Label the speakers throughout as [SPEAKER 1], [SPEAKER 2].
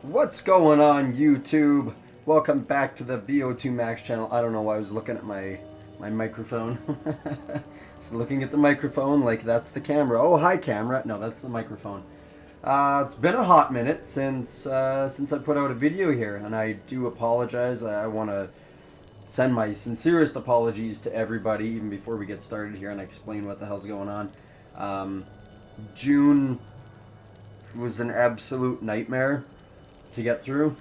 [SPEAKER 1] What's going on, YouTube? Welcome back to the VO2 Max channel. I don't know why I was looking at my microphone. Just looking at the microphone like that's the camera. Oh, hi camera. No, that's the microphone. It's been a hot minute since I put out a video here, and I do apologize. I want to send my sincerest apologies to everybody, even before we get started here and I explain what the hell's going on. June was an absolute nightmare to get through.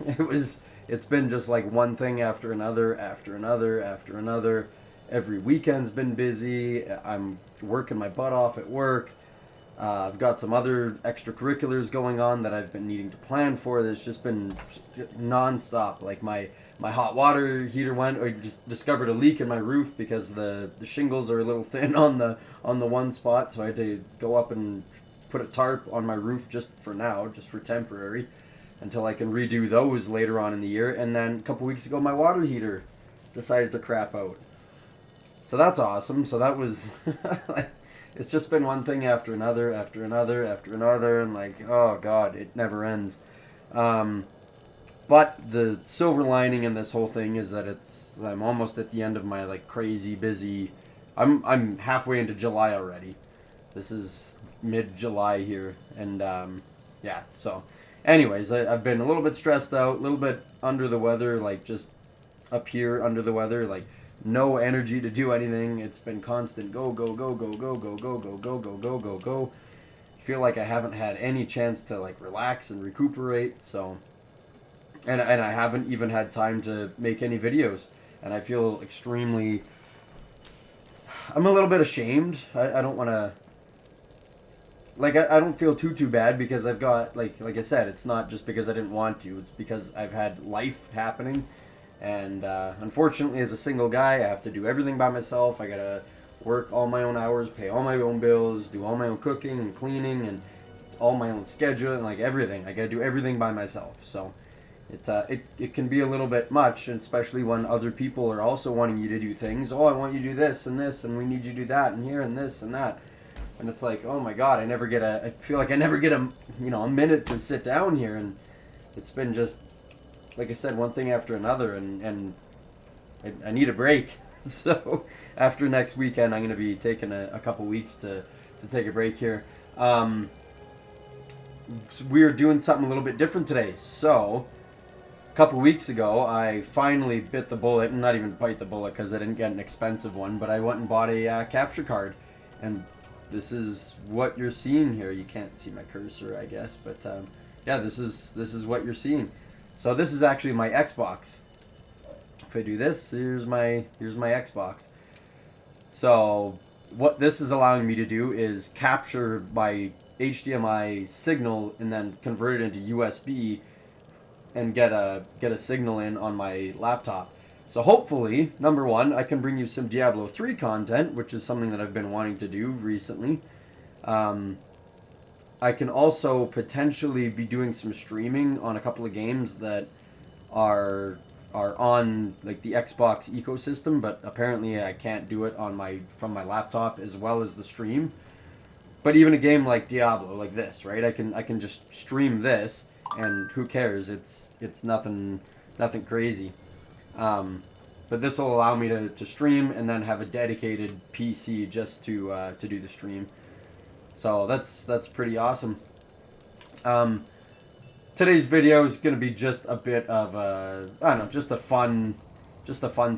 [SPEAKER 1] It's been just like one thing after another, after another, after another. Every weekend's been busy. I'm working my butt off at work. I've got some other extracurriculars going on that I've been needing to plan for. There's just been non-stop. Like my hot water heater went. I just discovered a leak in my roof because the shingles are a little thin on the one spot, so I had to go up and put a tarp on my roof just for now, just for temporary, until I can redo those later on in the year. And then a couple weeks ago, my water heater decided to crap out. So that's awesome. So that was like, it's just been one thing after another, after another, after another, and like, oh god, it never ends. But the silver lining in this whole thing is that I'm almost at the end of my like crazy busy. I'm halfway into July already. This is mid-July here, and yeah. So, anyways, I've been a little bit stressed out, a little bit under the weather, like just up here under the weather, like no energy to do anything. It's been constant go go go go go go go go go go go go go. Feel like I haven't had any chance to like relax and recuperate. So, and I haven't even had time to make any videos, and I feel extremely. I'm a little bit ashamed. I don't want to like I don't feel too bad because I've got like I said, it's not just because I didn't want to, it's because I've had life happening, and unfortunately as a single guy I have to do everything by myself. I gotta work all my own hours, pay all my own bills, do all my own cooking and cleaning and all my own schedule and like everything. I gotta do everything by myself, so it can be a little bit much, especially when other people are also wanting you to do things. Oh, I want you to do this and this, and we need you to do that and here and this and that. And it's like, oh my god, I feel like I never get a minute to sit down here, and it's been just, like I said, one thing after another, and I need a break. So after next weekend, I'm going to be taking a couple weeks to take a break here. We're doing something a little bit different today. So a couple weeks ago, I finally bit the bullet, and not even bite the bullet because I didn't get an expensive one, but I went and bought a capture card, and this is what you're seeing here. You can't see my cursor, I guess, but yeah, this is what you're seeing. So this is actually my Xbox. If I do this, here's my Xbox. So what this is allowing me to do is capture my HDMI signal and then convert it into USB and get a signal in on my laptop. So hopefully, number one, I can bring you some Diablo 3 content, which is something that I've been wanting to do recently. I can also potentially be doing some streaming on a couple of games that are on like the Xbox ecosystem, but apparently I can't do it on from my laptop as well as the stream. But even a game like Diablo, like this, right? I can just stream this, and who cares? It's nothing crazy. But this will allow me to stream and then have a dedicated PC just to do the stream. So that's pretty awesome. Today's video is going to be just a bit of I don't know, just a fun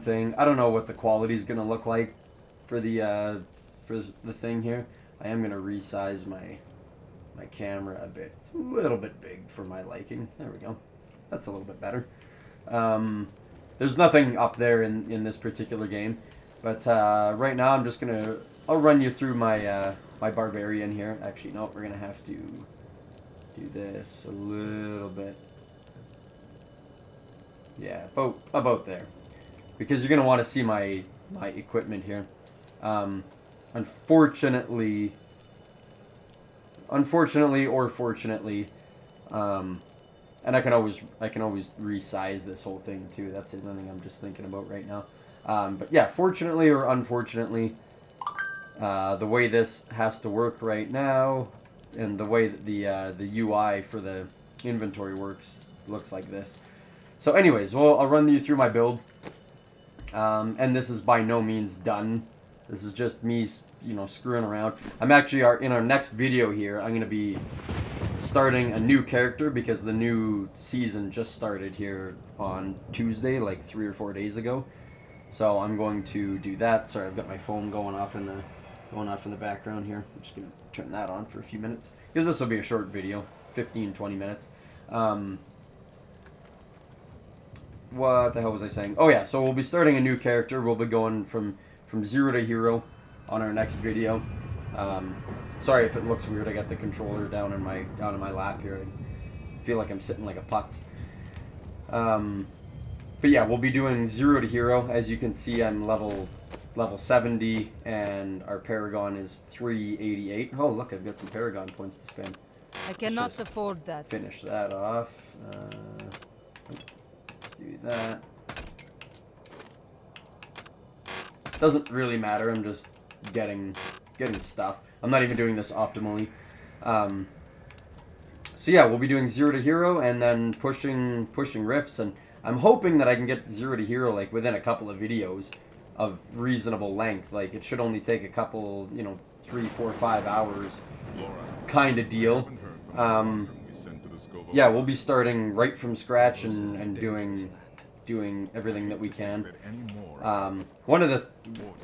[SPEAKER 1] thing. I don't know what the quality is going to look like for the thing here. I am going to resize my camera a bit. It's a little bit big for my liking. There we go. That's a little bit better. There's nothing up there in this particular game, but right now I'll run you through my my barbarian here. Actually, no, we're gonna have to do this a little bit. Yeah, about there, because you're gonna want to see my equipment here. Unfortunately or fortunately, and I can always resize this whole thing too. That's another thing I'm just thinking about right now. But yeah, fortunately or unfortunately, the way this has to work right now, and the way that the UI for the inventory works, looks like this. So anyways, well, I'll run you through my build. And this is by no means done. This is just me, you know, screwing around. I'm actually, in our next video here, I'm going to be starting a new character because the new season just started here on Tuesday, like 3 or 4 days ago. So I'm going to do that. Sorry, I've got my phone going off in the background here. I'm just going to turn that on for a few minutes because this will be a short video, 15-20 minutes. What the hell was I saying? Oh yeah, so we'll be starting a new character. We'll be going from 0 to hero on our next video. Sorry if it looks weird. I got the controller down in my lap here. I feel like I'm sitting like a putz. But yeah, we'll be doing 0 to hero. As you can see, I'm level 70, and our Paragon is 388. Oh look, I've got some Paragon points to spend.
[SPEAKER 2] I cannot afford that.
[SPEAKER 1] Finish that off. Let's do that. Doesn't really matter. I'm just getting stuff. I'm not even doing this optimally. So yeah, we'll be doing 0 to hero and then pushing rifts, and I'm hoping that I can get 0 to hero like within a couple of videos of reasonable length. Like it should only take a couple, 3, 4, 5 hours kind of deal. Yeah, we'll be starting right from scratch and doing everything that we can. One of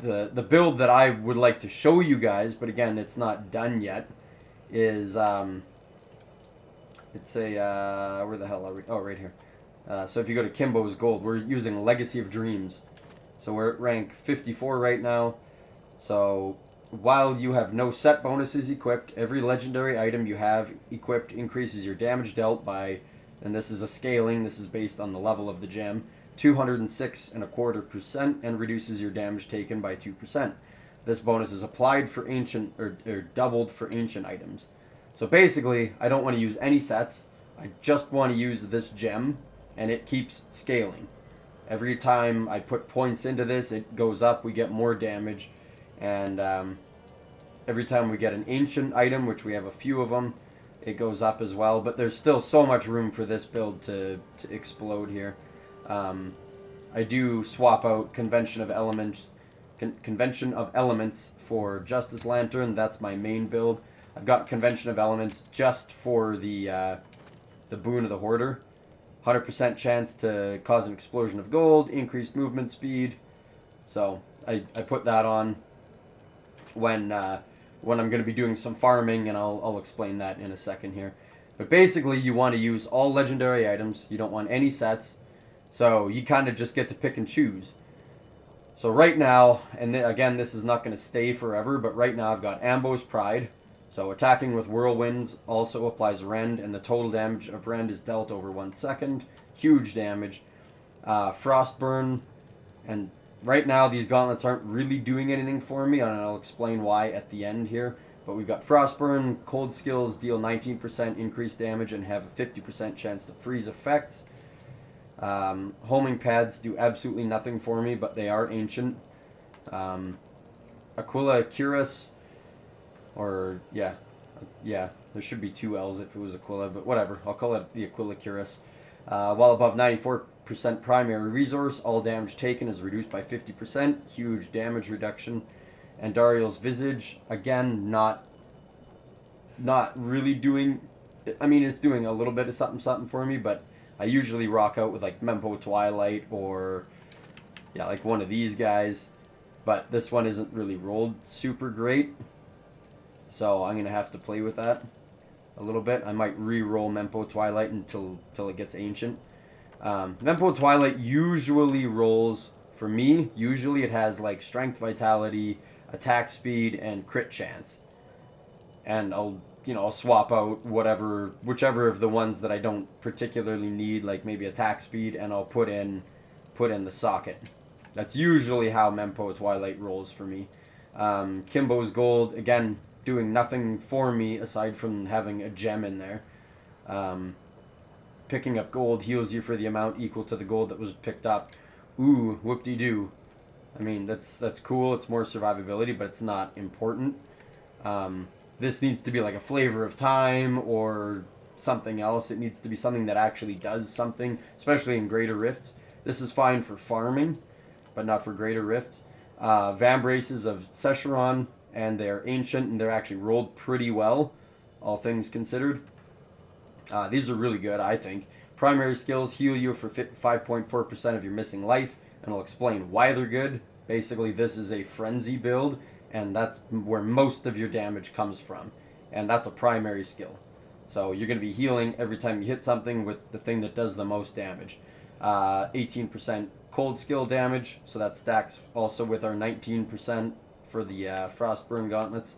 [SPEAKER 1] the build that I would like to show you guys, but again, it's not done yet, is it's a where the hell are we? Oh, right here. So if you go to Kimbo's Gold, we're using Legacy of Dreams. So we're at rank 54 right now. So while you have no set bonuses equipped, every legendary item you have equipped increases your damage dealt by, and this is a scaling, this is based on the level of the gem, 206.25%, and reduces your damage taken by 2%. This bonus is applied for ancient, or doubled for ancient items. So basically, I don't want to use any sets, I just want to use this gem, and it keeps scaling. Every time I put points into this, it goes up, we get more damage, and every time we get an ancient item, which we have a few of them, it goes up as well. But there's still so much room for this build to explode here. I do swap out Convention of Elements for Justice Lantern. That's my main build. I've got Convention of Elements just for the Boon of the Hoarder. 100% chance to cause an explosion of gold, increased movement speed. So I put that on when I'm going to be doing some farming, and I'll explain that in a second here. But basically, you want to use all legendary items. You don't want any sets. So you kind of just get to pick and choose. So right now, and again, this is not going to stay forever, but right now I've got Ambo's Pride. So attacking with Whirlwinds also applies Rend, and the total damage of Rend is dealt over 1 second. Huge damage. Frostburn, and right now these gauntlets aren't really doing anything for me, and I'll explain why at the end here. But we've got Frostburn, Cold Skills deal 19% increased damage and have a 50% chance to freeze effects. Homing Pads do absolutely nothing for me, but they are ancient. Aquila Cuirass, or yeah, there should be 2 L's if it was Aquila, but whatever, I'll call it the Aquila Cuirass. While above 94% primary resource, all damage taken is reduced by 50%, huge damage reduction. And Dariel's Visage, again, not really doing, I mean, it's doing a little bit of something for me, but I usually rock out with like Mempo Twilight or, yeah, like one of these guys. But this one isn't really rolled super great, so I'm going to have to play with that a little bit. I might re-roll Mempo Twilight until it gets ancient. Mempo Twilight usually rolls, for me, usually it has like Strength, Vitality, Attack Speed, and Crit Chance. And I'll swap out whichever of the ones that I don't particularly need, like maybe Attack Speed, and I'll put in the socket. That's usually how Mempo Twilight rolls for me. Kimbo's Gold, again, doing nothing for me aside from having a gem in there. Picking up gold heals you for the amount equal to the gold that was picked up. Ooh, whoop-de-doo. I mean, that's cool. It's more survivability, but it's not important. This needs to be like a Flavor of Time or something else. It needs to be something that actually does something, especially in Greater Rifts. This is fine for farming, but not for Greater Rifts. Vambraces of Secheron, and they're ancient, and they're actually rolled pretty well, all things considered. These are really good, I think. Primary skills heal you for 5.4% of your missing life, and I'll explain why they're good. Basically, this is a frenzy build, and that's where most of your damage comes from, and that's a primary skill. So you're going to be healing every time you hit something with the thing that does the most damage. 18% cold skill damage, so that stacks also with our 19% for the Frostburn gauntlets.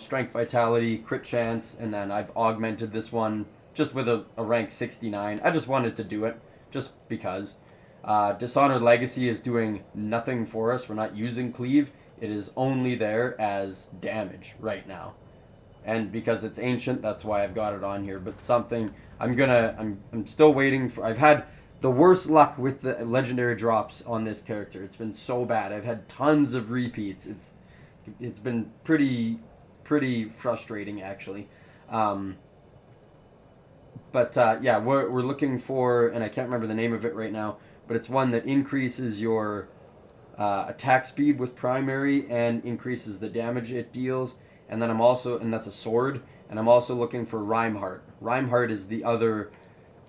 [SPEAKER 1] Strength, vitality, crit chance, and then I've augmented this one just with a rank 69. I just wanted to do it, just because. Dishonored Legacy is doing nothing for us. We're not using Cleave. It is only there as damage right now. And because it's ancient, that's why I've got it on here. But something, I'm still waiting for, I've had the worst luck with the legendary drops on this character. It's been so bad. I've had tons of repeats. It's been pretty frustrating, actually. We're looking for, and I can't remember the name of it right now, but it's one that increases your attack speed with primary and increases the damage it deals. And then and that's a sword, and I'm also looking for Reinhardt. Reinhardt is the other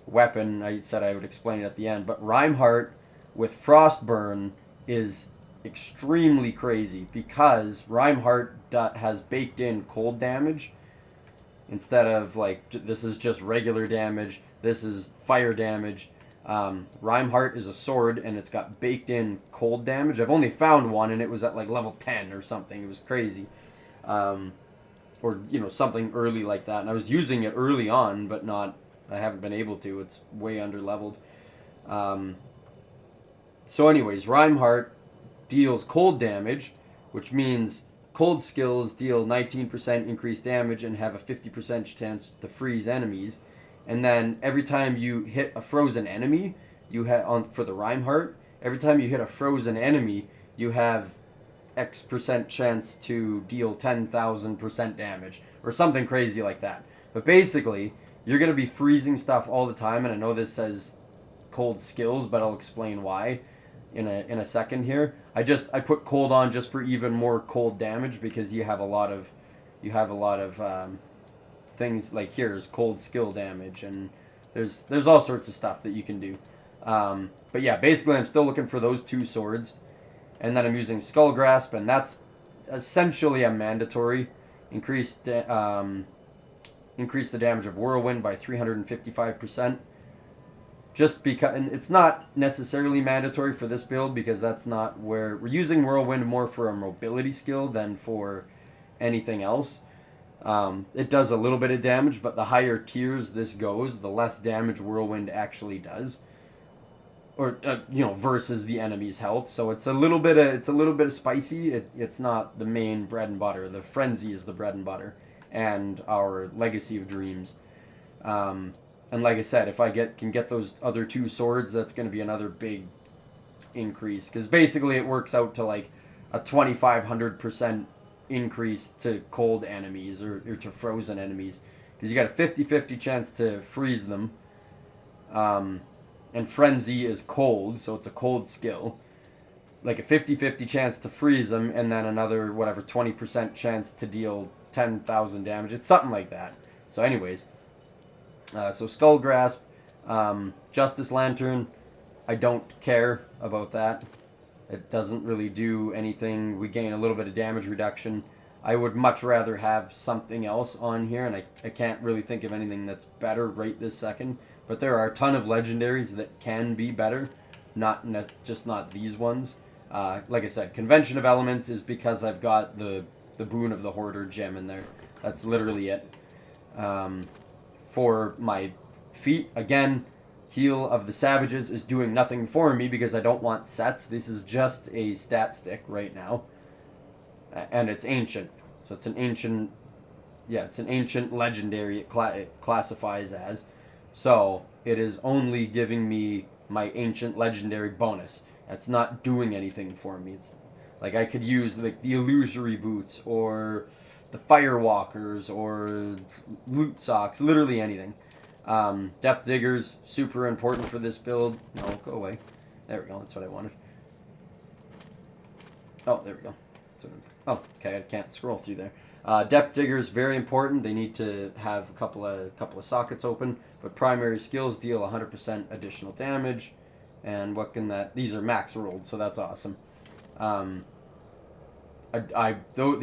[SPEAKER 1] weapon. I said I would explain it at the end, but Reinhardt with Frostburn is extremely crazy because Reinhardt has baked in cold damage instead of this is just regular damage, this is fire damage. Reinhardt is a sword and it's got baked in cold damage. I've only found one and it was at level 10 or something. It was crazy. Or something early like that, and I was using it early on, but I haven't been able to. It's way under leveled. So anyways, Reinhardt deals cold damage, which means cold skills deal 19% increased damage and have a 50% chance to freeze enemies. And then every time you hit a frozen enemy, for the Reinhardt, every time you hit a frozen enemy, you have X% chance to deal 10,000% damage or something crazy like that. But basically, you're going to be freezing stuff all the time, and I know this says cold skills, but I'll explain why in a second here. I put cold on just for even more cold damage because you have a lot of things like here's cold skill damage, and there's all sorts of stuff that you can do. But yeah, basically I'm still looking for those two swords. And then I'm using Skull Grasp, and that's essentially a mandatory. Increase the damage of Whirlwind by 355%. Just because, and it's not necessarily mandatory for this build because that's not where we're using Whirlwind more for a mobility skill than for anything else. It does a little bit of damage, but the higher tiers this goes, the less damage Whirlwind actually does. Or versus the enemy's health, so it's a little bit of spicy. It's not the main bread and butter. The Frenzy is the bread and butter, and our Legacy of Dreams. And like I said, if I can get those other two swords, that's going to be another big increase because basically it works out to a 2,500% increase to cold enemies or to frozen enemies because you got a 50-50 chance to freeze them. And Frenzy is cold, so it's a cold skill. Like a 50-50 chance to freeze them, and then another, 20% chance to deal 10,000 damage. It's something like that. So anyways. So Skull Grasp. Justice Lantern. I don't care about that. It doesn't really do anything. We gain a little bit of damage reduction. I would much rather have something else on here, and I can't really think of anything that's better right this second. But there are a ton of legendaries that can be better, just not these ones. Like I said, Convention of Elements is because I've got the Boon of the Hoarder gem in there. That's literally it. For my feet, again, Heal of the Savages is doing nothing for me because I don't want sets. This is just a stat stick right now. And it's ancient. So it's an ancient... Yeah, it's an ancient legendary it classifies as. So, it is only giving me my ancient legendary bonus. It's not doing anything for me. It's like I could use the illusory boots or the Firewalkers or Loot Socks, literally anything. Depth Diggers, super important for this build. No, go away. There we go, that's what I wanted. Oh, there we go. Oh, okay, I can't scroll through there. Depth Diggers, very important. They need to have a couple of sockets open. But primary skills deal 100% additional damage. And what can that... These are max rolled, so that's awesome. The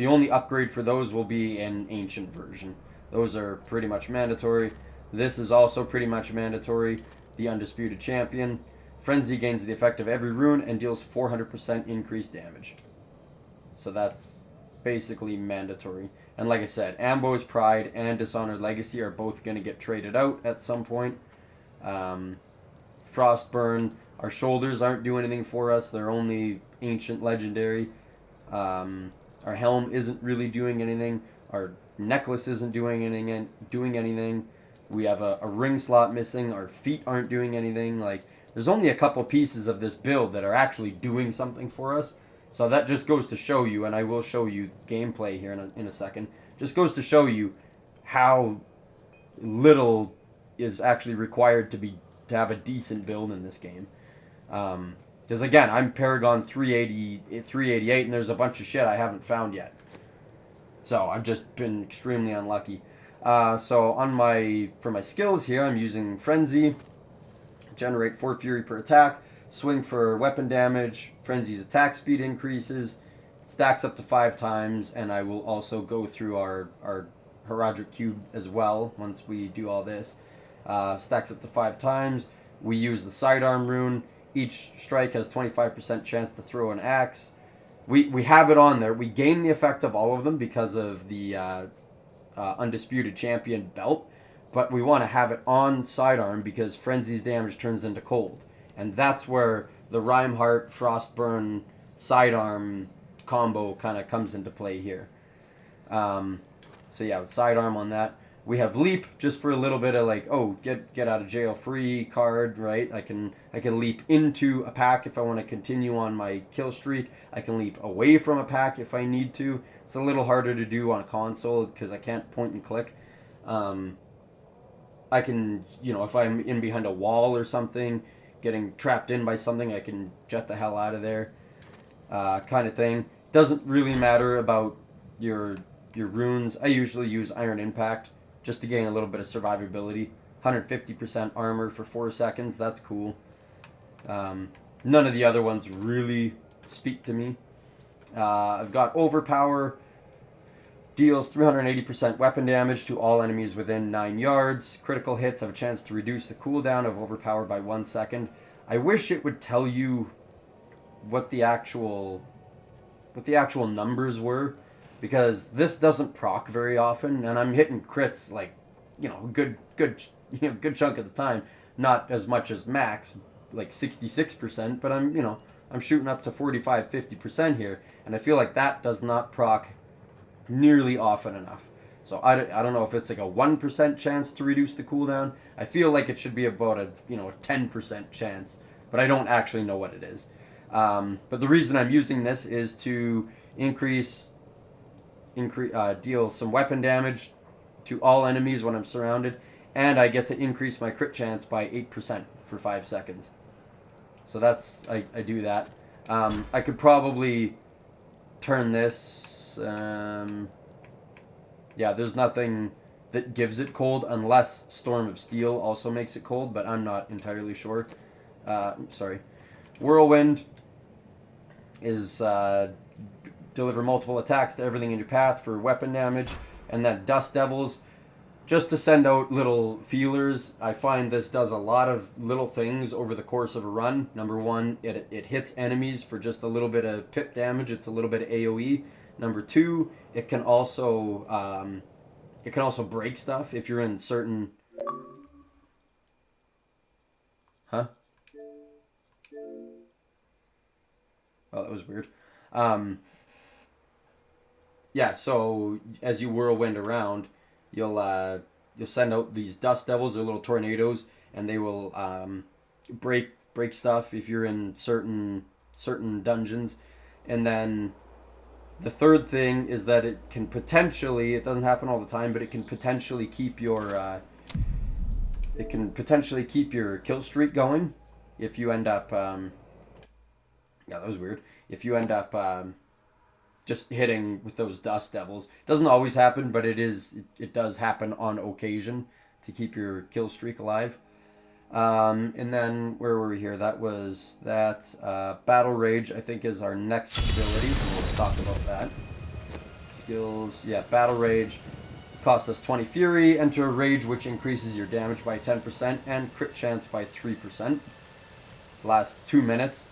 [SPEAKER 1] only upgrade for those will be an ancient version. Those are pretty much mandatory. This is also pretty much mandatory. The Undisputed Champion. Frenzy gains the effect of every rune and deals 400% increased damage. So that's basically mandatory. And like I said, Ambo's Pride and Dishonored Legacy are both going to get traded out at some point. Frostburn, our shoulders aren't doing anything for us. They're only ancient legendary. Our helm isn't really doing anything. Our necklace isn't doing anything. We have a ring slot missing. Our feet aren't doing anything. Like, there's only a couple pieces of this build that are actually doing something for us. So that just goes to show you, and I will show you gameplay here in a second, just goes to show you how little is actually required to have a decent build in this game. Because again, I'm Paragon 388, and there's a bunch of shit I haven't found yet. So I've just been extremely unlucky. So for my skills here, I'm using Frenzy, generate 4 Fury per attack, swing for weapon damage, Frenzy's attack speed increases, stacks up to 5 times, and I will also go through our Herodric Cube as well once we do all this. Stacks up to 5 times. We use the Sidearm rune. Each strike has 25% chance to throw an axe. We have it on there. We gain the effect of all of them because of the Undisputed Champion belt, but we want to have it on Sidearm because Frenzy's damage turns into cold. And that's where the Reinhardt, Frostburn, Sidearm combo kind of comes into play here. So yeah, with Sidearm on that. We have Leap just for a little bit of like, oh, get out of jail free card, right? I can leap into a pack if I want to continue on my kill streak. I can leap away from a pack if I need to. It's a little harder to do on a console because I can't point and click. I can, if I'm in behind a wall or something, getting trapped in by something, I can jet the hell out of there, kind of thing. Doesn't really matter about your runes. I usually use Iron Impact just to gain a little bit of survivability. 150% armor for 4 seconds. That's cool. None of the other ones really speak to me. I've got Overpower. Deals 380% weapon damage to all enemies within 9 yards. Critical hits have a chance to reduce the cooldown of Overpower by 1 second. I wish it would tell you what the actual numbers were, because this doesn't proc very often, and I'm hitting crits like, good chunk of the time. Not as much as max, like 66%, but I'm shooting up to 45-50% here, and I feel like that does not proc nearly often enough. So I don't know if it's like a 1% chance to reduce the cooldown. I feel like it should be about a 10% chance, but I don't actually know what it is. But the reason I'm using this is to deal some weapon damage to all enemies when I'm surrounded, and I get to increase my crit chance by 8% for 5 seconds. So that's I do that. I could probably turn this. Yeah, there's nothing that gives it cold unless Storm of Steel also makes it cold, but I'm not entirely sure. Sorry. Whirlwind is deliver multiple attacks to everything in your path for weapon damage, and then Dust Devils just to send out little feelers. I find this does a lot of little things over the course of a run. Number one, it hits enemies for just a little bit of pip damage. It's a little bit of AoE. Number two, it can also break stuff if you're in certain. Huh? Oh, that was weird. Yeah. So as you whirlwind around, you'll send out these dust devils or little tornadoes, and they will break stuff if you're in certain dungeons, and then The third thing is that it can potentially, it doesn't happen all the time, but it can potentially keep your kill streak going if you end up yeah, that was weird. If you end up just hitting with those dust devils. It doesn't always happen, but it does happen on occasion to keep your kill streak alive. And then where were we here? That was that. Battle Rage, I think, is our next ability. So we'll talk about that. Skills, yeah, Battle Rage cost us 20 Fury. Enter a Rage, which increases your damage by 10% and crit chance by 3%. Last 2 minutes.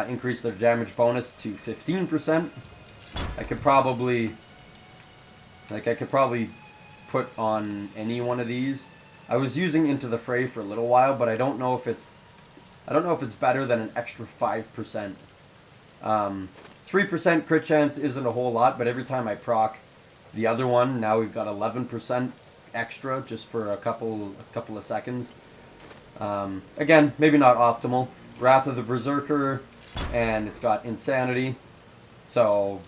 [SPEAKER 1] Increase their damage bonus to 15%. I could probably put on any one of these. I was using Into the Fray for a little while, but I don't know if it's better than an extra 5%. 3% crit chance isn't a whole lot, but every time I proc the other one, now we've got 11% extra just for a couple of seconds. Again, maybe not optimal. Wrath of the Berserker, and it's got Insanity. So,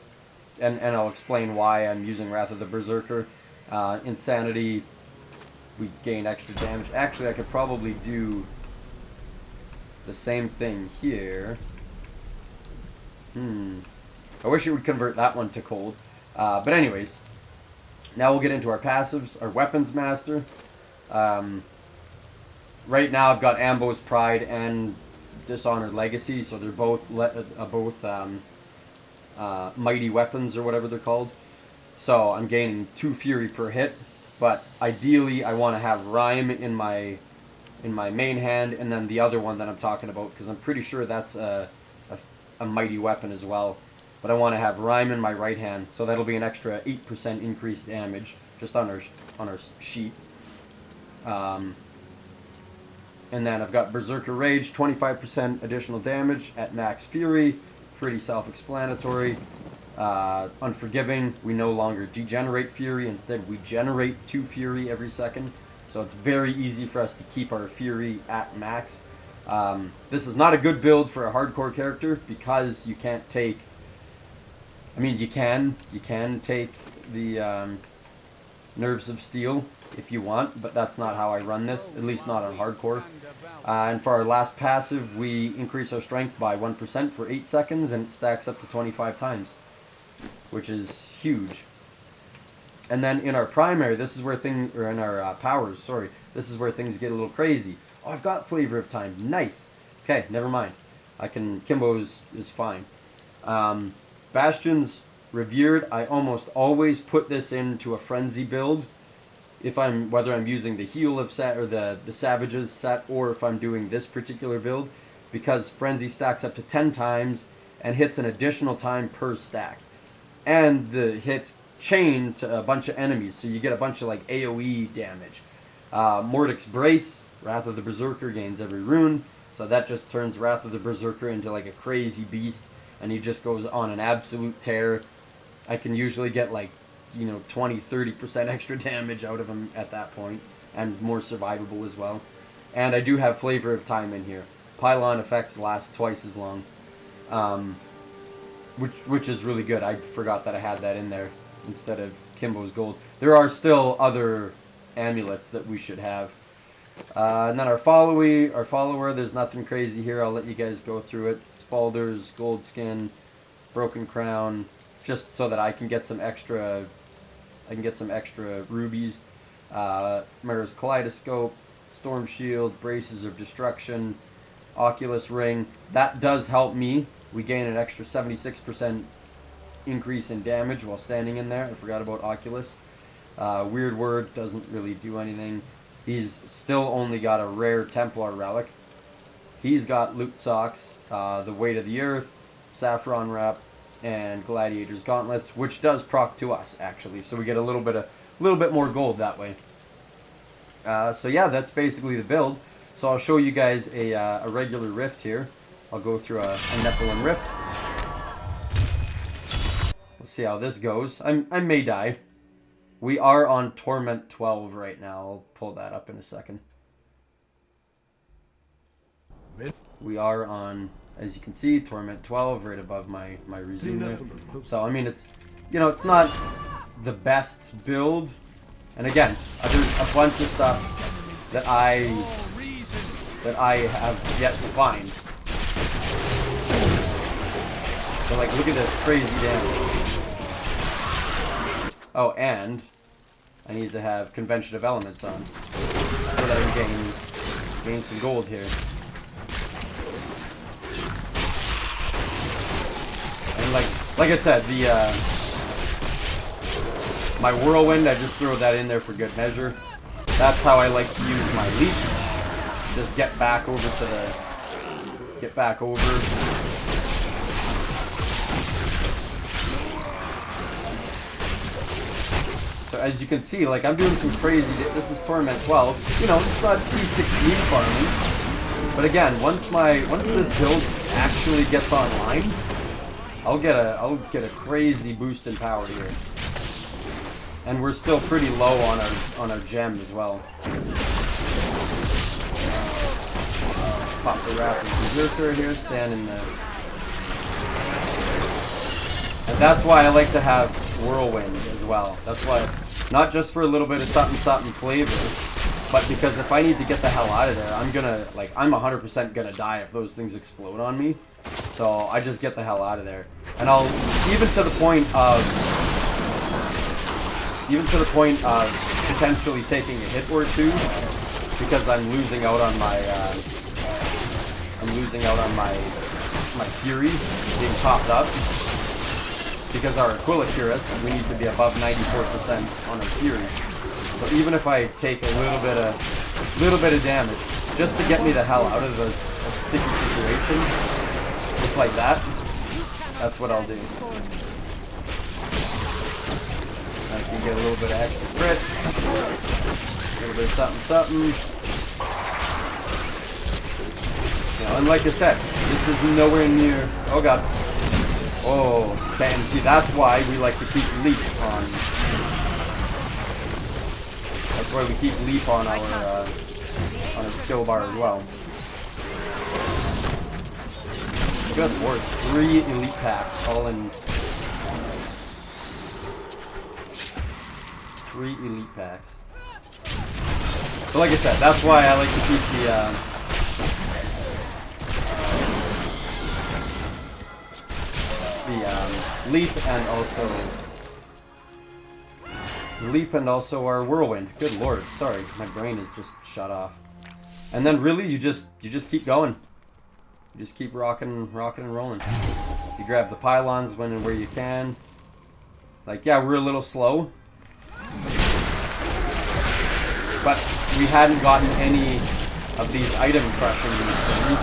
[SPEAKER 1] and I'll explain why I'm using Wrath of the Berserker. Insanity, we gain extra damage. Actually, I could probably do the same thing here. I wish it would convert that one to cold. But anyways, now we'll get into our passives. Our Weapons Master. Right now I've got Ambo's Pride and Dishonored Legacy, so they're both mighty weapons or whatever they're called. So I'm gaining 2 Fury per hit, but ideally I want to have Rhyme in my main hand, and then the other one that I'm talking about, because I'm pretty sure that's a mighty weapon as well. But I want to have Rhyme in my right hand, so that'll be an extra 8% increased damage just on our sheet. And then I've got Berserker Rage, 25% additional damage at max Fury. Pretty self-explanatory. Unforgiving, we no longer degenerate Fury. Instead, we generate 2 Fury every second. So it's very easy for us to keep our Fury at max. This is not a good build for a hardcore character because you can't take... I mean, you can take the Nerves of Steel if you want, but that's not how I run this, at least not on hardcore. And for our last passive, we increase our strength by 1% for 8 seconds, and it stacks up to 25 times, which is huge. And then in our primary, this is where things, or in our powers, sorry, this is where things get a little crazy. Oh, I've got Flavor of Time, nice. Okay, never mind. Kimbo's is fine. Bastion's Revered, I almost always put this into a Frenzy build. Whether I'm using the Heal of set or the Savages set, or if I'm doing this particular build, because Frenzy stacks up to 10 times and hits an additional time per stack. And the hits chain to a bunch of enemies, so you get a bunch of like AoE damage. Mordek's Brace, Wrath of the Berserker gains every rune, so that just turns Wrath of the Berserker into like a crazy beast, and he just goes on an absolute tear. I can usually get like, 20-30% extra damage out of him at that point, and more survivable as well. And I do have Flavor of Time in here. Pylon effects last twice as long, which is really good. I forgot that I had that in there instead of Kimbo's Gold. There are still other amulets that we should have. And then our follower, there's nothing crazy here. I'll let you guys go through it. Spalder's Gold Skin, Broken Crown, just so that I can get some extra rubies. Mirror's Kaleidoscope, Storm Shield, Braces of Destruction, Oculus Ring. That does help me. We gain an extra 76% increase in damage while standing in there. I forgot about Oculus. Weird Word doesn't really do anything. He's still only got a rare Templar Relic. He's got Loot Socks, the Weight of the Earth, Saffron Wrap, and Gladiator's Gauntlets, which does proc to us actually, so we get a little bit more gold that way. So yeah, that's basically the build. So I'll show you guys a regular rift here. I'll go through a Nephilim rift. Let's see how this goes. I may die. We are on Torment 12 right now. I'll pull that up in a second. We are on as you can see, Torment 12 right above my resume. So I mean, it's, you know, it's not the best build. And again, there's a bunch of stuff that I have yet to find. So like, look at this crazy damage. Oh, and I need to have Convention of Elements on so that I can gain some gold here. And like I said, the my Whirlwind, I just throw that in there for good measure. That's how I like to use my leap. Just get back over to the So as you can see, like, I'm doing some crazy, this is Torment 12, you know, it's not T16 farming, but again, once this build actually gets online, I'll get a crazy boost in power here. And we're still pretty low on our gem as well. Pop the Rapid Berserker here, stand in the... And that's why I like to have Whirlwind as well. That's why, not just for a little bit of something flavor, but because if I need to get the hell out of there, I'm 100% gonna die if those things explode on me. So I just get the hell out of there. And I'll, even to the point of potentially taking a hit or two, because I'm losing out on my my Fury being topped up. Because our Aquila Cuirass, we need to be above 94% on our Fury. So even if I take a little bit of damage, just to get me the hell out of a sticky situation, just like that, that's what I'll do. I can get a little bit of extra crit, a little bit of something. You know, and like I said, this is nowhere near. Oh god. Oh, okay, and see, that's why we like to keep leap on. That's why we keep leap on our skill bar as well. Good lord, 3 elite packs, all in. 3 elite packs. So like I said, that's why I like to keep the leap and also our Whirlwind. Good lord, sorry, my brain is just shut off. And then really, you just keep going. You just keep rocking and rolling. You grab the pylons when and where you can. Like, yeah, we're a little slow, but we hadn't gotten any of these item crushing things,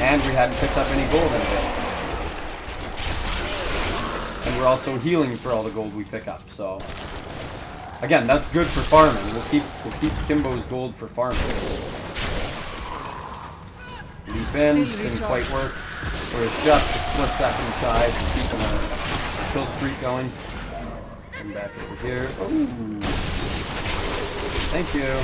[SPEAKER 1] and we hadn't picked up any gold in it. And we're also healing for all the gold we pick up, so again, that's good for farming. We'll keep Kimbo's gold for farming. Leap in, didn't quite work. We're just a split second shy from keeping a kill streak going. Come back over here. Oh, thank you.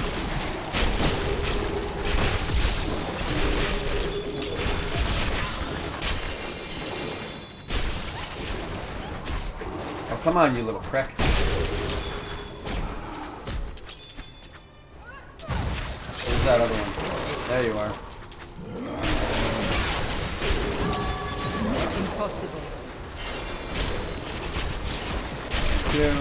[SPEAKER 1] Oh, come on, you little prick. Where's that other one? There you are.
[SPEAKER 2] Impossible.
[SPEAKER 1] Thank you.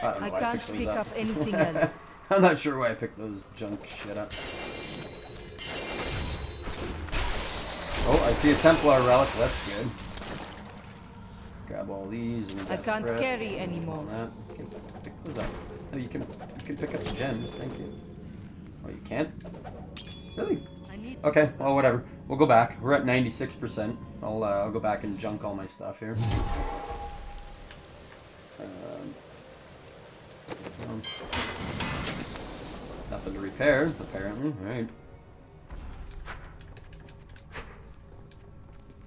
[SPEAKER 2] I can't pick up anything else.
[SPEAKER 1] I'm not sure why I picked those junk shit up. Oh, I see a Templar relic. That's good. Grab all these. And
[SPEAKER 2] I can't carry anymore.
[SPEAKER 1] You can pick those up. Oh, you can pick up the gems. Thank you. Oh, you can't? Really? Okay. Well, whatever. We'll go back. We're at 96%. I'll go back and junk all my stuff here. Nothing to repair, apparently. Right.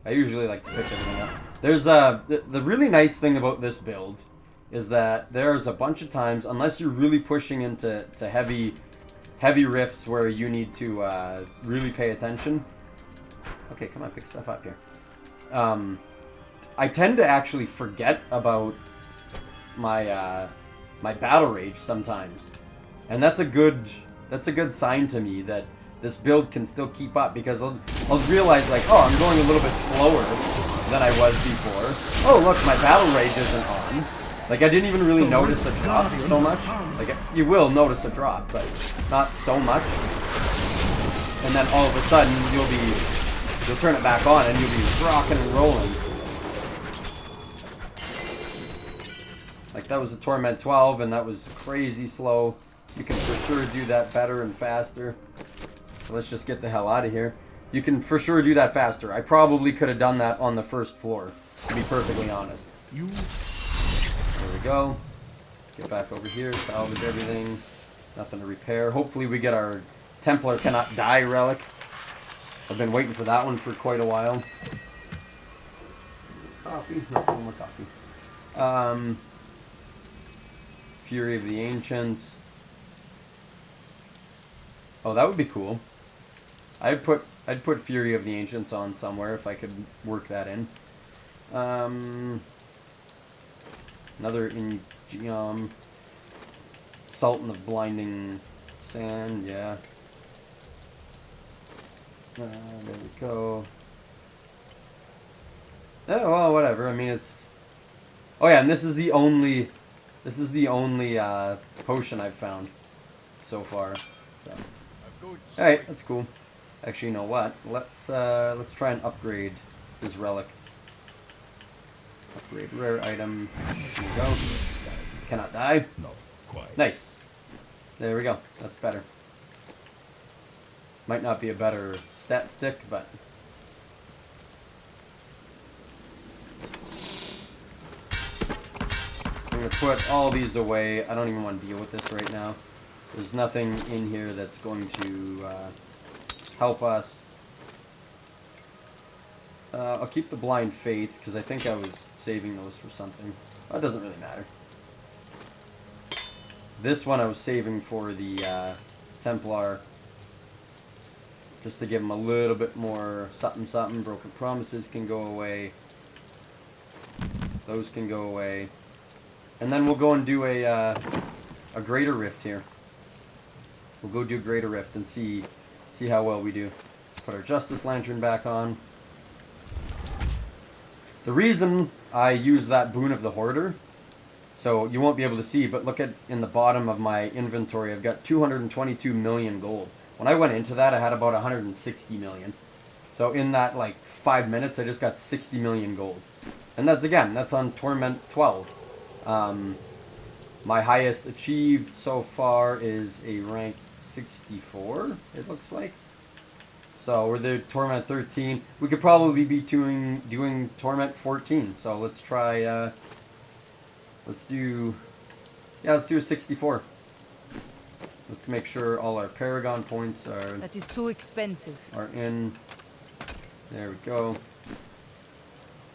[SPEAKER 1] I usually like to pick everything up. There's the really nice thing about this build is that there's a bunch of times, unless you're really pushing into heavy heavy rifts where you need to really pay attention. Okay, come on, pick stuff up here. I tend to actually forget about my my battle rage sometimes, and that's a good sign to me that this build can still keep up, because I'll realize like, oh, I'm going a little bit slower than I was before. Oh, look, my battle rage isn't on. Like, I didn't even really notice a drop so much. Like, you will notice a drop, but not so much. And then all of a sudden, you'll turn it back on and you'll be rocking and rolling. Like, that was a Torment 12, and that was crazy slow. You can for sure do that better and faster. So let's just get the hell out of here. You can for sure do that faster. I probably could have done that on the first floor, to be perfectly honest. There we go. Get back over here, salvage everything. Nothing to repair. Hopefully we get our Templar Cannot Die relic. I've been waiting for that one for quite a while. Coffee? No more coffee. Fury of the Ancients. Oh, that would be cool. I'd put Fury of the Ancients on somewhere if I could work that in. Another in Sultan of Blinding Sand, yeah. There we go. Oh, well, whatever. I mean, it's... Oh, yeah, and this is the only potion I've found so far. So. Alright, that's cool. Actually, you know what? Let's try and upgrade this relic. Upgrade rare item. There we go. Cannot die.
[SPEAKER 3] No, quite.
[SPEAKER 1] Nice. There we go. That's better. Might not be a better stat stick, but... I'm going to put all these away. I don't even want to deal with this right now. There's nothing in here that's going to help us. I'll keep the Blind Fates, because I think I was saving those for something. That doesn't really matter. This one I was saving for the Templar. Just to give them a little bit more something something. Broken Promises can go away. Those can go away. And then we'll go and do a Greater Rift here. We'll go do Greater Rift and see how well we do. Let's put our Justice Lantern back on. The reason I use that Boon of the Hoarder, so you won't be able to see, but look at in the bottom of my inventory, I've got 222 million gold. When I went into that, I had about 160 million. So in that like 5 minutes, I just got 60 million gold. And that's on Torment 12. My highest achieved so far is a rank 64, it looks like. So we're the Torment 13. We could probably be doing Torment 14. So let's try, let's do a 64. Let's make sure all our Paragon points are...
[SPEAKER 2] That is too expensive.
[SPEAKER 1] ...are in. There we go.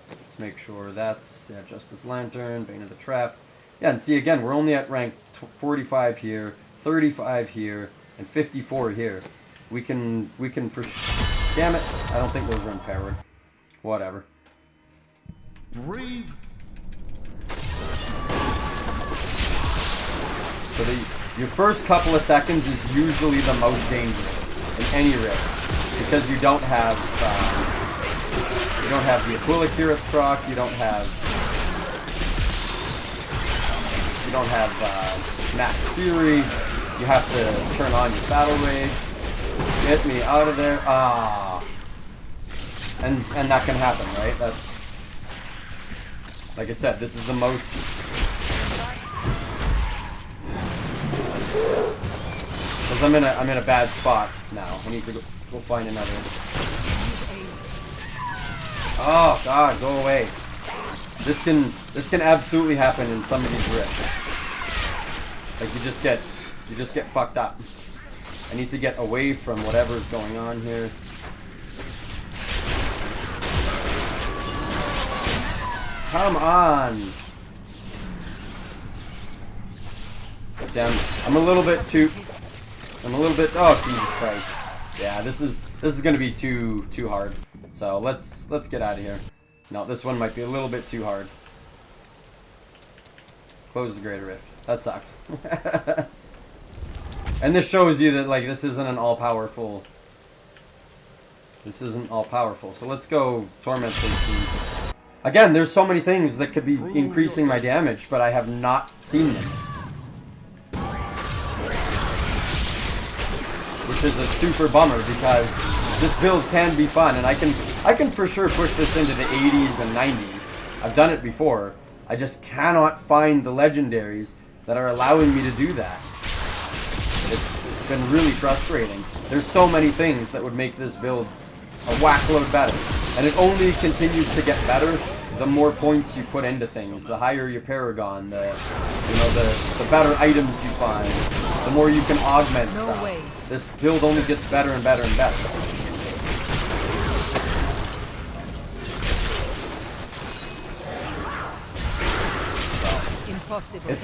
[SPEAKER 1] Let's make sure that's, yeah, Justice Lantern, Bane of the Trap. Yeah, and see, again, we're only at rank 45 here, 35 here, and 54 here. We can for... Damn it! I don't think those are empowered. Whatever.
[SPEAKER 3] Brave.
[SPEAKER 1] So your first couple of seconds is usually the most dangerous in any rift, because you don't have the Aquila Cuirass proc, you don't have Max Fury, you have to turn on your Battle Rage. Get me out of there. Ah. And that can happen, right? That's, like I said, this is the most... Because I'm in a bad spot now. I need to go find another. Oh God, go away. This can absolutely happen in some of these rifts. Like you just get fucked up. I need to get away from whatever's going on here. Come on. See, I'm a little bit too... I'm a little bit. Oh Jesus Christ! Yeah, this is gonna be too hard. So let's get out of here. No, this one might be a little bit too hard. Close the Greater Rift. That sucks. And this shows you that like this isn't an all-powerful. This isn't all-powerful. So let's go Torment 13. Again, there's so many things that could be increasing my damage, but I have not seen them. Which is a super bummer because this build can be fun, and I can for sure push this into the 80s and 90s. I've done it before. I just cannot find the legendaries that are allowing me to do that. It's been really frustrating. There's so many things that would make this build a whackload better, and it only continues to get better the more points you put into things. The higher your Paragon, the better items you find, the more you can augment stuff. This build only gets better and better and better.
[SPEAKER 2] Impossible.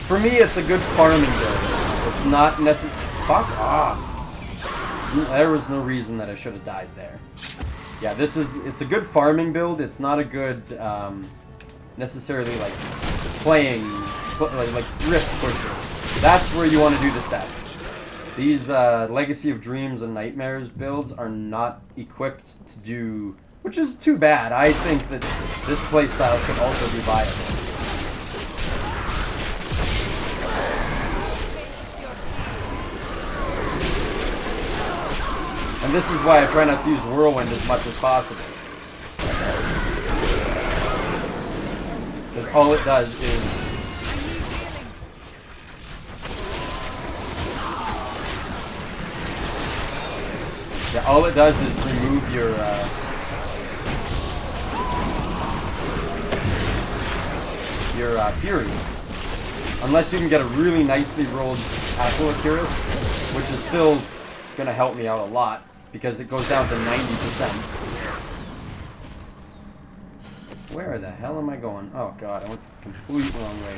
[SPEAKER 1] For me, it's a good farming build. It's not necessarily. Fuck off. There was no reason that I should have died there. Yeah, it's a good farming build. It's not a good necessarily like playing like rift pusher. That's where you want to do the sets. These Legacy of Dreams and Nightmares builds are not equipped to do, which is too bad. I think that this playstyle could also be viable. And this is why I try not to use Whirlwind as much as possible. Because all it does is... Yeah, all it does is remove your Fury. Unless you can get a really nicely rolled Aquila, which is still going to help me out a lot. Because it goes down to 90%. Where the hell am I going? Oh god, I went the complete wrong way.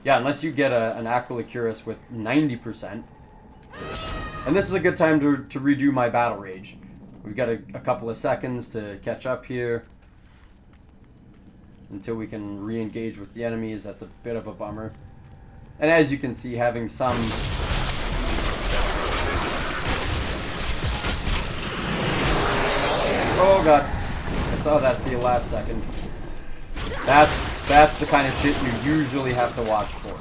[SPEAKER 1] Yeah, unless you get an Aquila Cuirass with 90%. And this is a good time to redo my Battle Rage. We've got a couple of seconds to catch up here. Until we can re-engage with the enemies. That's a bit of a bummer. And as you can see, having some... Oh god, I saw that at the last second. That's the kind of shit you usually have to watch for.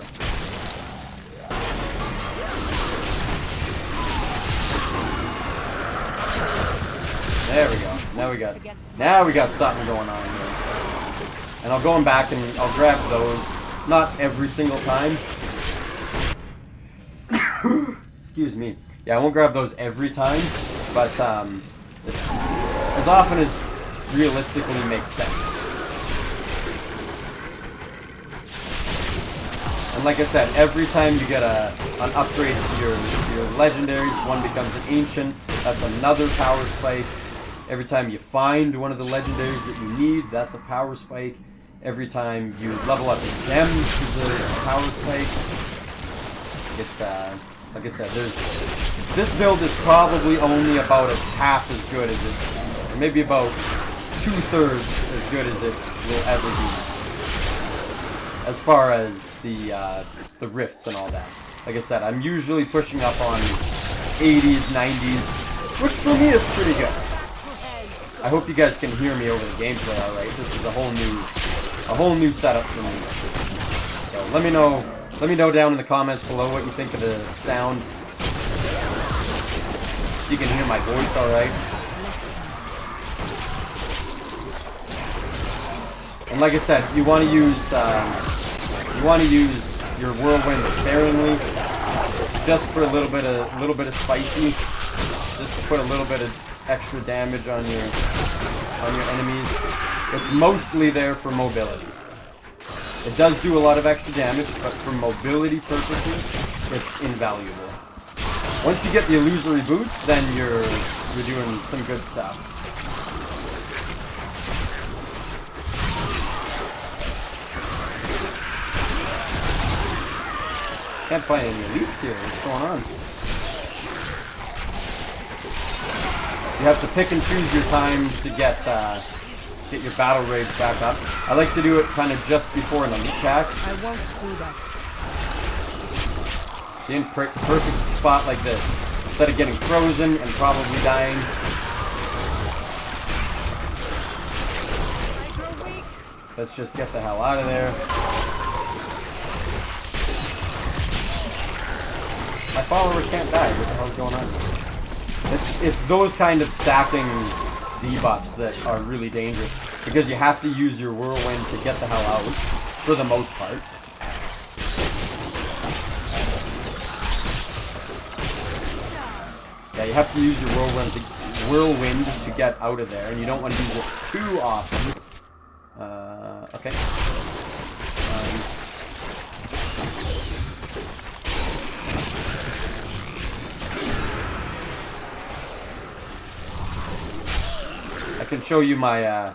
[SPEAKER 1] There we go. Now we got something going on here. And I'll go back and I'll grab those. Not every single time. Excuse me. Yeah, I won't grab those every time, but as often as realistically makes sense. And like I said, every time you get an upgrade to your legendaries, one becomes an ancient, that's another power spike. Every time you find one of the legendaries that you need, that's a power spike. Every time you level up your gems is a power spike. Like I said, this build is probably only about half as good as it, or maybe about 2/3 as good as it will ever be. As far as the rifts and all that. Like I said, I'm usually pushing up on 80s, 90s, which for me is pretty good. I hope you guys can hear me over the gameplay alright. This is a whole new setup for me. So let me know down in the comments below what you think of the sound. If you can hear my voice alright. And like I said, you want to use your whirlwind sparingly. It's just for a little bit of spicy, just to put a little bit of extra damage on your enemies. It's mostly there for mobility. It does do a lot of extra damage, but for mobility purposes, it's invaluable. Once you get the illusory boots, then you're doing some good stuff. Can't find any elites here. What's going on? You have to pick and choose your time to get your battle rage back up. I like to do it kind of just before an elite attack.
[SPEAKER 2] I won't do that.
[SPEAKER 1] See, in perfect spot like this. Instead of getting frozen and probably dying. Let's just get the hell out of there. My follower can't die. What the hell's going on? It's those kind of stacking debuffs that are really dangerous because you have to use your whirlwind to get the hell out for the most part. Yeah, you have to use your whirlwind to get out of there, and you don't want to use it too often. Okay. I can show you my,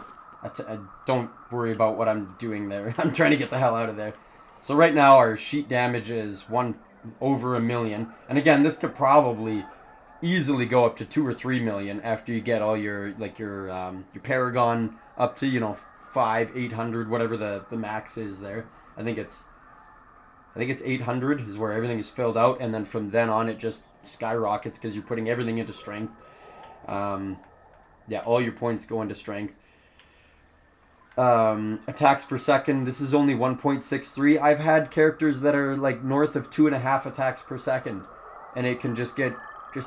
[SPEAKER 1] don't worry about what I'm doing there. I'm trying to get the hell out of there. So right now our sheet damage is over 1 million. And again, this could probably easily go up to 2 or 3 million after you get all your, like your Paragon up to, 500, 800, whatever the max is there. I think it's 800 is where everything is filled out, and then from then on it just skyrockets because you're putting everything into strength. Yeah, all your points go into strength. Attacks per second. This is only 1.63. I've had characters that are like north of 2.5 attacks per second, and it can just get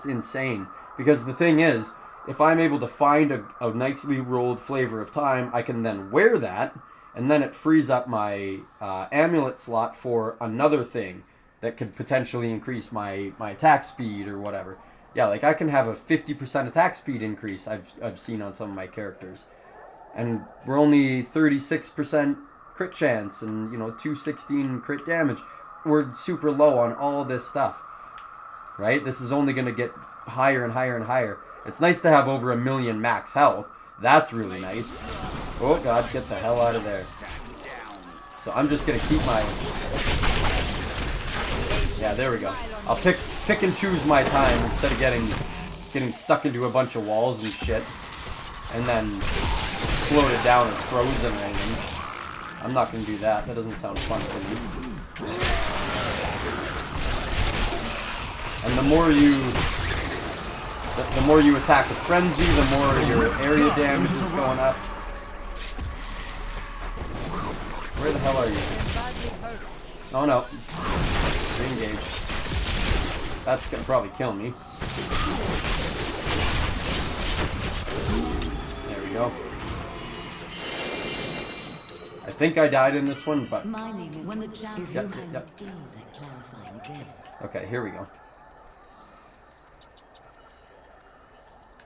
[SPEAKER 1] insane. Because the thing is, if I'm able to find a nicely rolled Flavor of Time, I can then wear that, and then it frees up my amulet slot for another thing that could potentially increase my attack speed or whatever. Yeah, like I can have a 50% attack speed increase I've seen on some of my characters. And we're only 36% crit chance and, 216 crit damage. We're super low on all this stuff. Right? This is only going to get higher and higher and higher. It's nice to have over 1 million max health. That's really nice. Oh god, get the hell out of there. So I'm just going to keep my... Yeah, there we go. I'll pick and choose my time instead of getting stuck into a bunch of walls and shit. And then explode it down or frozen or anything. I'm not going to do that. That doesn't sound fun for me. And the more you attack with Frenzy, the more your area damage is going up. Where the hell are you? Oh no. Re-engage. That's gonna probably kill me. There we go. I think I died in this one, but... Yep. Okay, here we go.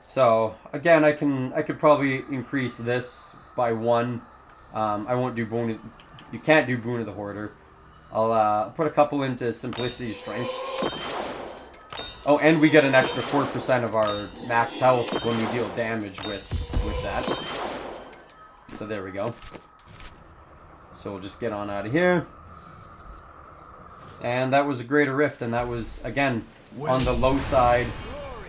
[SPEAKER 1] So again, I could probably increase this by 1. I won't do Boon. You can't do Boon of the Hoarder. I'll put a couple into Simplicity Strength. Oh, and we get an extra 4% of our max health when we deal damage with that. So there we go. So we'll just get on out of here. And that was a Greater Rift, and that was again on the low side.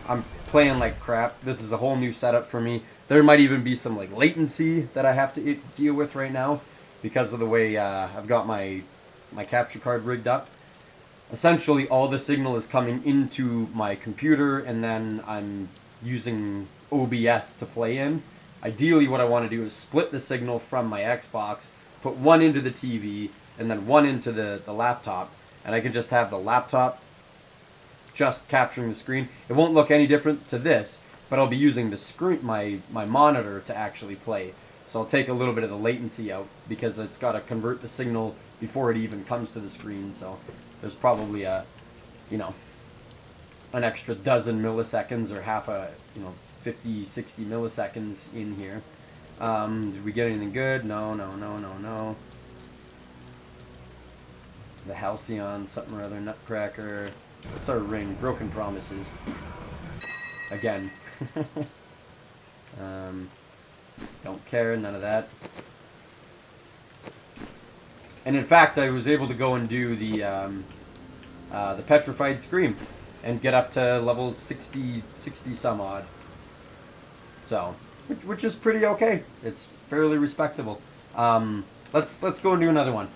[SPEAKER 1] I'm playing like crap. This is a whole new setup for me. There might even be some like latency that I have to deal with right now because of the way I've got my capture card rigged up. Essentially, all the signal is coming into my computer, and then I'm using OBS to play in. Ideally, what I want to do is split the signal from my Xbox, put one into the TV, and then one into the laptop, and I can just have the laptop just capturing the screen. It won't look any different to this, but I'll be using the screen, my monitor to actually play. So I'll take a little bit of the latency out because it's got to convert the signal before it even comes to the screen. So there's probably an extra dozen milliseconds or half 50, 60 milliseconds in here. Did we get anything good? No. The Halcyon, something or other, Nutcracker. What's our ring? Broken Promises. Again. Don't care, none of that. And in fact, I was able to go and do the the Petrified Scream and get up to level 60 some odd. So, which is pretty okay. It's fairly respectable. Let's go and do another one.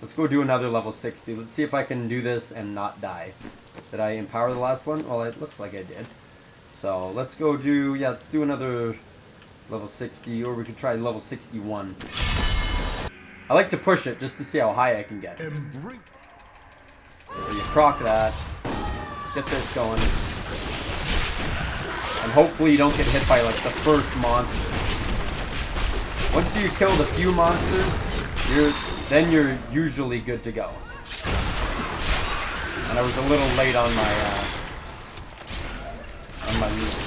[SPEAKER 1] Let's go do another level 60. Let's see if I can do this and not die. Did I empower the last one? Well, it looks like I did. So let's go do, yeah, let's do another level 60, or we could try level 61. I like to push it just to see how high I can get. So you proc that, get this going, and hopefully you don't get hit by like the first monster. Once you killed a few monsters, then you're usually good to go. And I was a little late on my move.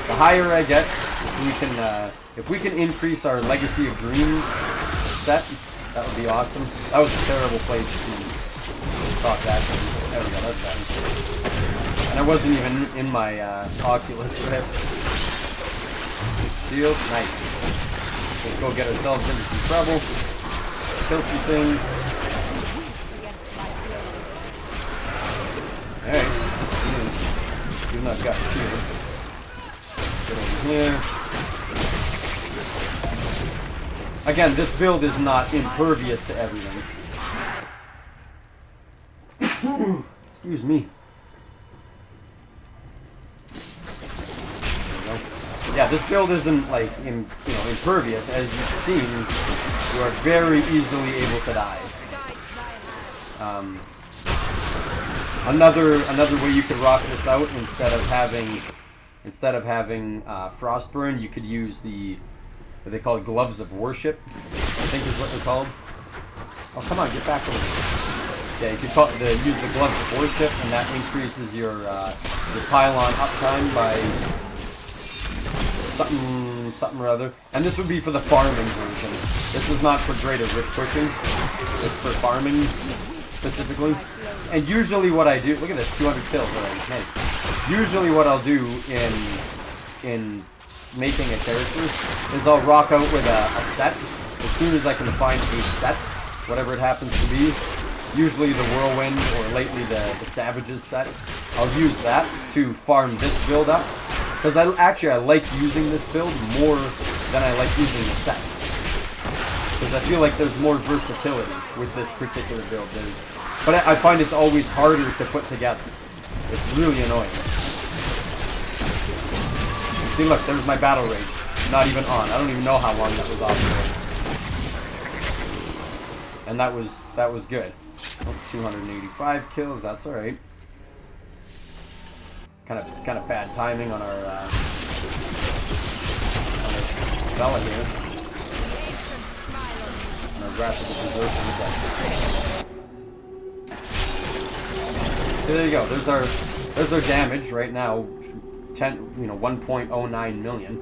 [SPEAKER 1] The higher I get, if we can increase our Legacy of Dreams set, that would be awesome. That was a terrible place to talk that. There we go, that's better. And I wasn't even in my Oculus Rift. Shield, nice. Let's go get ourselves into some trouble. Kill some things. Alright. Even though I've got shield. Get over here. Again, this build is not impervious to everything. Excuse me. Yeah, this build isn't like impervious. As you've seen, you are very easily able to die. Another way you could rock this out, instead of having Frostburn, you could use what they call Gloves of Worship, I think is what they're called. Oh, come on, get back over here. Yeah, you could use the Gloves of Worship, and that increases your pylon uptime by something or other. And this would be for the farming version. This is not for greater rift pushing. It's for farming specifically. And usually what I do, look at this, 200 kills already. Nice. Usually what I'll do in making a character is I'll rock out with a set as soon as I can find a set, whatever it happens to be. Usually the Whirlwind, or lately the Savages set. I'll use that to farm this build up. Because I like using this build more than I like using the set. Because I feel like there's more versatility with this particular build. But I find it's always harder to put together. It's really annoying. See, look, there's my battle rage. Not even on. I don't even know how long that was off for. And that was good. Oh, 285 kills. That's all right. Kind of bad timing on our Bella here. On our rapid berserker. There you go. There's our damage right now. 1.09 million,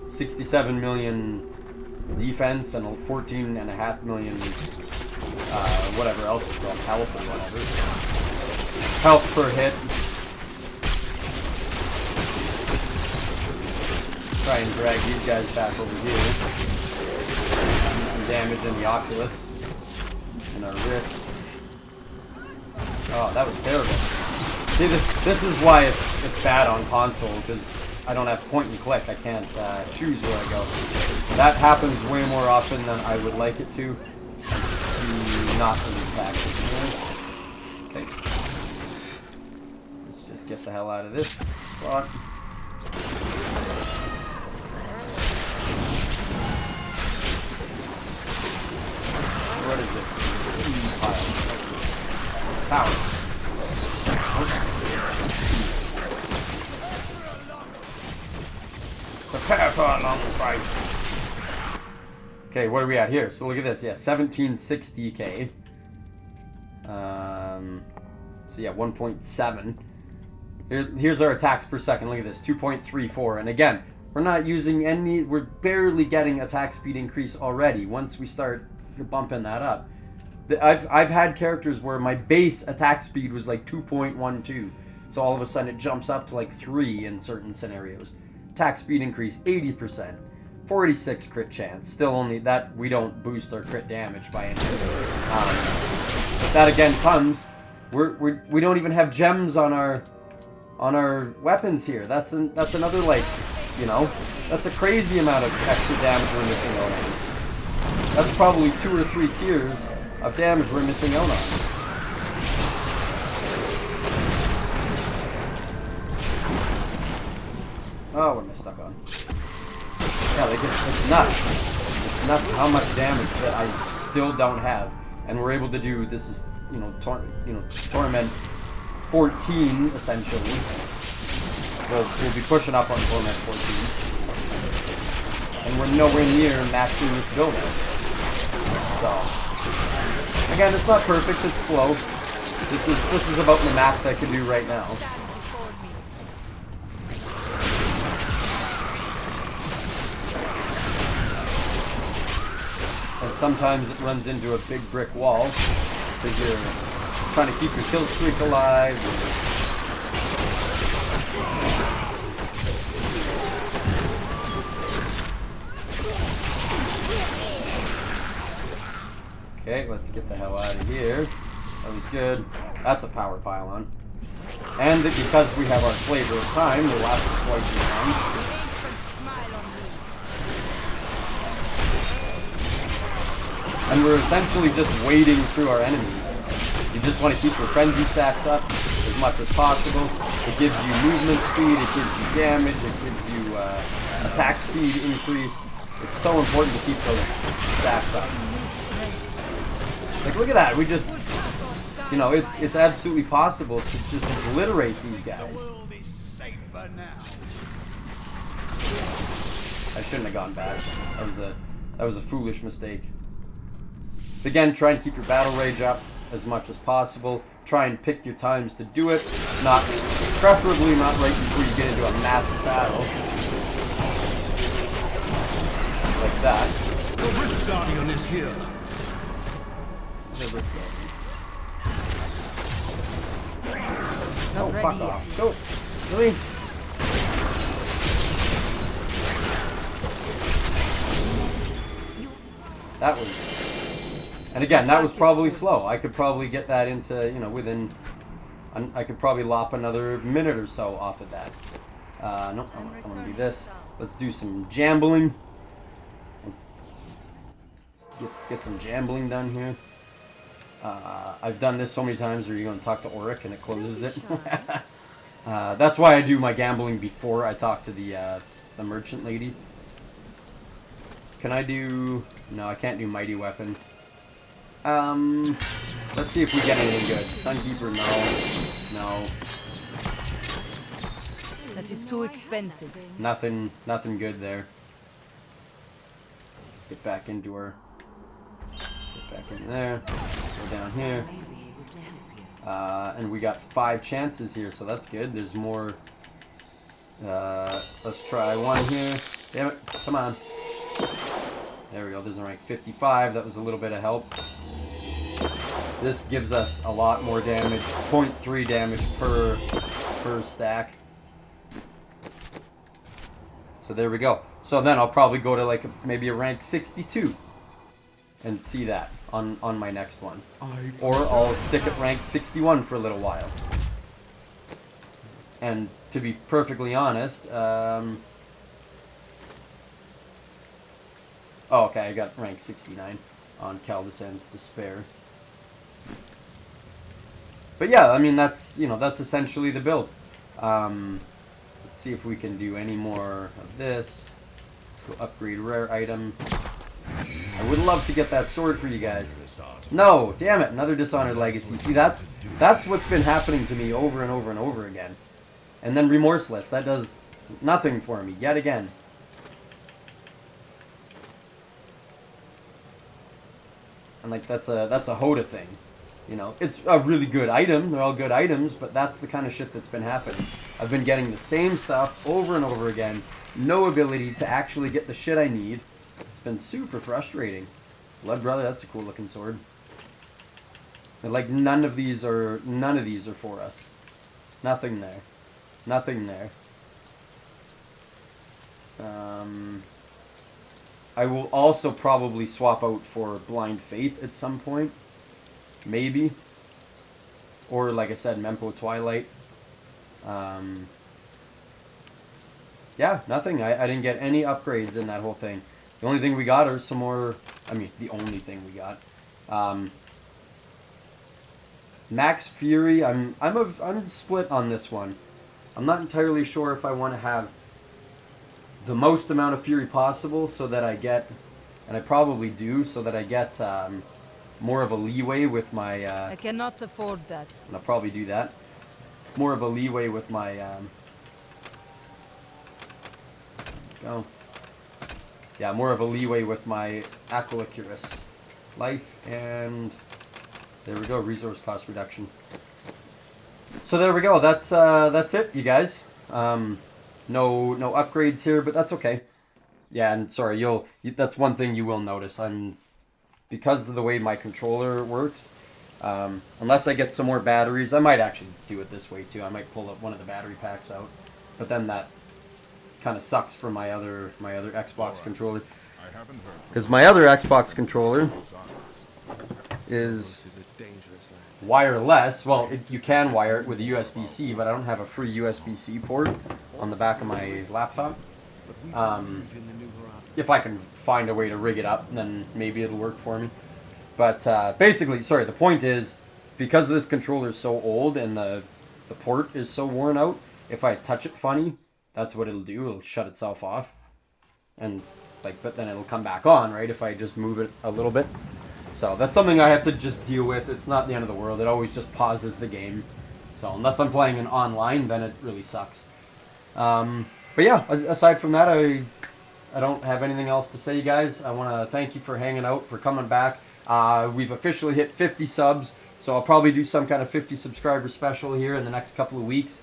[SPEAKER 1] 67 million defense, and 14.5 million. Whatever else it's called, health or whatever. Health per hit. Try and drag these guys back over here. Do some damage in the Oculus. In our Rift. Oh, that was terrible. See, this is why it's bad on console, because I don't have point and click. I can't choose where I go. That happens way more often than I would like it to. Not in these packs. Okay. Let's just get the hell out of this spot. What is this? Power. Prepare for a long fight. Okay, what are we at here? So look at this. Yeah, 1760k. So yeah, 1.7. Here's our attacks per second. Look at this, 2.34. And again, we're not using any. We're barely getting attack speed increase already. Once we start bumping that up, I've had characters where my base attack speed was like 2.12. So all of a sudden it jumps up to like 3 in certain scenarios. Attack speed increase 80%. 46 crit chance. Still only that we don't boost our crit damage by anything. That again comes. We don't even have gems on our weapons here. That's another, like, you know, that's a crazy amount of extra damage we're missing out on. That's probably 2 or 3 tiers of damage we're missing out on. Oh, what am I stuck on? Yeah, like it's nuts. It's nuts how much damage that I still don't have, and we're able to do. This is, you know, Torment 14 essentially. We'll be pushing up on Torment 14, and we're nowhere near maxing this build out. So again, it's not perfect. It's slow. This is about the max I can do right now. And sometimes it runs into a big brick wall because you're trying to keep your kill streak alive. Okay, let's get the hell out of here. That was good. That's a power pylon. And because we have our flavor of time, we'll last for twice as long. And we're essentially just wading through our enemies. You just want to keep your frenzy stacks up as much as possible. It gives you movement speed, it gives you damage, it gives you attack speed increase. It's so important to keep those stacks up. Like, look at that. We just, you know, it's absolutely possible to just obliterate these guys. I shouldn't have gone back. That was a foolish mistake. Again, try and keep your battle rage up as much as possible. Try and pick your times to do it. Preferably not right before you get into a massive battle. Like that.
[SPEAKER 3] The Rift Guardian is here.
[SPEAKER 1] No, fuck off. Go. Really? That was... And again, that was probably slow. I could probably get that into, you know, within... I could probably lop another minute or so off of that. Nope, I want to do this. Let's do some jambling. Let's get some jambling done here. I've done this so many times where you're going to talk to Auric and it closes it. That's why I do my gambling before I talk to the merchant lady. Can I do... No, I can't do Mighty Weapon. Let's see if we get anything good. Sunkeeper, no.
[SPEAKER 2] That is too expensive.
[SPEAKER 1] Nothing good there. Let's get back into her. Get back in there. Go down here. And we got 5 chances here, so that's good. There's more. Let's try one here. Damn it. Come on. There we go. There's a rank 55. That was a little bit of help. This gives us a lot more damage. 0.3 damage per stack. So there we go. So then I'll probably go to like maybe a rank 62 and see that on my next one. Or I'll stick at rank 61 for a little while. And to be perfectly honest, oh, okay, I got rank 69 on Caldescend's Despair. But yeah, I mean, that's, you know, that's essentially the build. Let's see if we can do any more of this. Let's go upgrade rare item. I would love to get that sword for you guys. No, damn it, another Dishonored Legacy. See, that's what's been happening to me over and over and over again. And then Remorseless, that does nothing for me, yet again. And like, that's a Hoda thing. You know, it's a really good item. They're all good items, but that's the kind of shit that's been happening. I've been getting the same stuff over and over again. No ability to actually get the shit I need. It's been super frustrating. Blood Brother, that's a cool looking sword. And like, none of these are for us. Nothing there. Nothing there. I will also probably swap out for Blind Faith at some point. Maybe. Or, like I said, Mempo Twilight. Yeah, nothing. I didn't get any upgrades in that whole thing. The only thing we got are some more... I mean, the only thing we got. Max Fury, I'm split on this one. I'm not entirely sure if I want to have the most amount of Fury possible so that I get... And I probably do, so that I get more of a leeway with my...
[SPEAKER 2] I cannot afford that.
[SPEAKER 1] and I'll probably do that. More of a leeway with my... go. Yeah, more of a leeway with my Aquilocurus life, and there we go, resource cost reduction. So there we go. That's it, you guys. No upgrades here, but that's okay. Yeah, and sorry, that's one thing you will notice. Because of the way my controller works, unless I get some more batteries, I might actually do it this way too. I might pull up one of the battery packs out, but then that kind of sucks for my other Xbox controller. Because my other Xbox controller is wireless. Well, you can wire it with a USB-C, but I don't have a free USB-C port on the back of my laptop. If I can find a way to rig it up, then maybe it'll work for me. But basically, sorry, the point is, because this controller is so old and the port is so worn out, if I touch it funny, that's what it'll do. It'll shut itself off. And but then it'll come back on, right, if I just move it a little bit. So that's something I have to just deal with. It's not the end of the world. It always just pauses the game. So unless I'm playing it online, then it really sucks. But yeah, aside from that, I don't have anything else to say, guys. I want to thank you for hanging out, for coming back. We've officially hit 50 subs, so I'll probably do some kind of 50 subscriber special here in the next couple of weeks.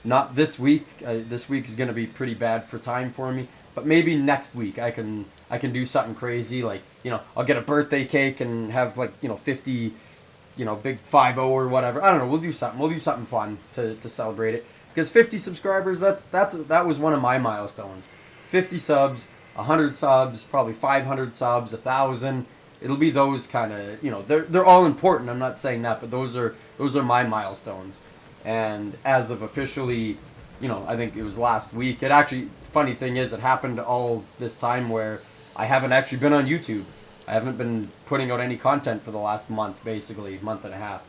[SPEAKER 1] Not this week. This week is going to be pretty bad for time for me. But maybe next week I can do something crazy, like, I'll get a birthday cake and have 50, big 5-0 or whatever. I don't know. We'll do something. We'll do something fun to celebrate it. Because 50 subscribers, that was one of my milestones. 50 subs, 100 subs, probably 500 subs, 1,000. It'll be those kind of, they're all important. I'm not saying that, but those are my milestones. And as of officially, I think it was last week. It actually, funny thing is, it happened all this time where I haven't actually been on YouTube. I haven't been putting out any content for the last month, basically, month and a half.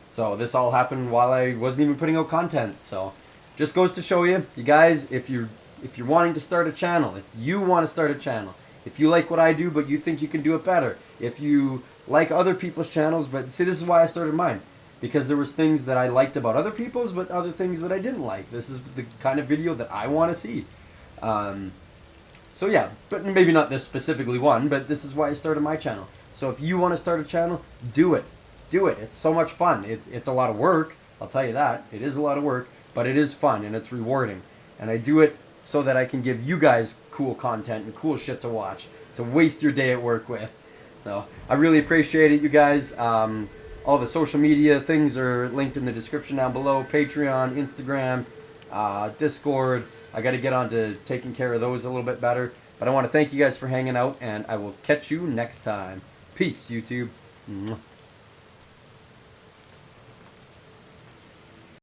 [SPEAKER 1] So this all happened while I wasn't even putting out content. So just goes to show you guys, if you're wanting to start a channel, if you want to start a channel, if you like what I do but you think you can do it better, if you like other people's channels, but see, this is why I started mine. Because there was things that I liked about other people's, but other things that I didn't like. This is the kind of video that I want to see. So yeah, but maybe not this specifically one, but this is why I started my channel. So if you want to start a channel, do it. Do it. It's so much fun. It's a lot of work, I'll tell you that. It is a lot of work, but it is fun and it's rewarding. And I do it so that I can give you guys cool content and cool shit to watch, to waste your day at work with. So I really appreciate it, you guys. All the social media things are linked in the description down below. Patreon, Instagram, Discord. I got to get on to taking care of those a little bit better. But I want to thank you guys for hanging out, and I will catch you next time. Peace, YouTube. Mwah.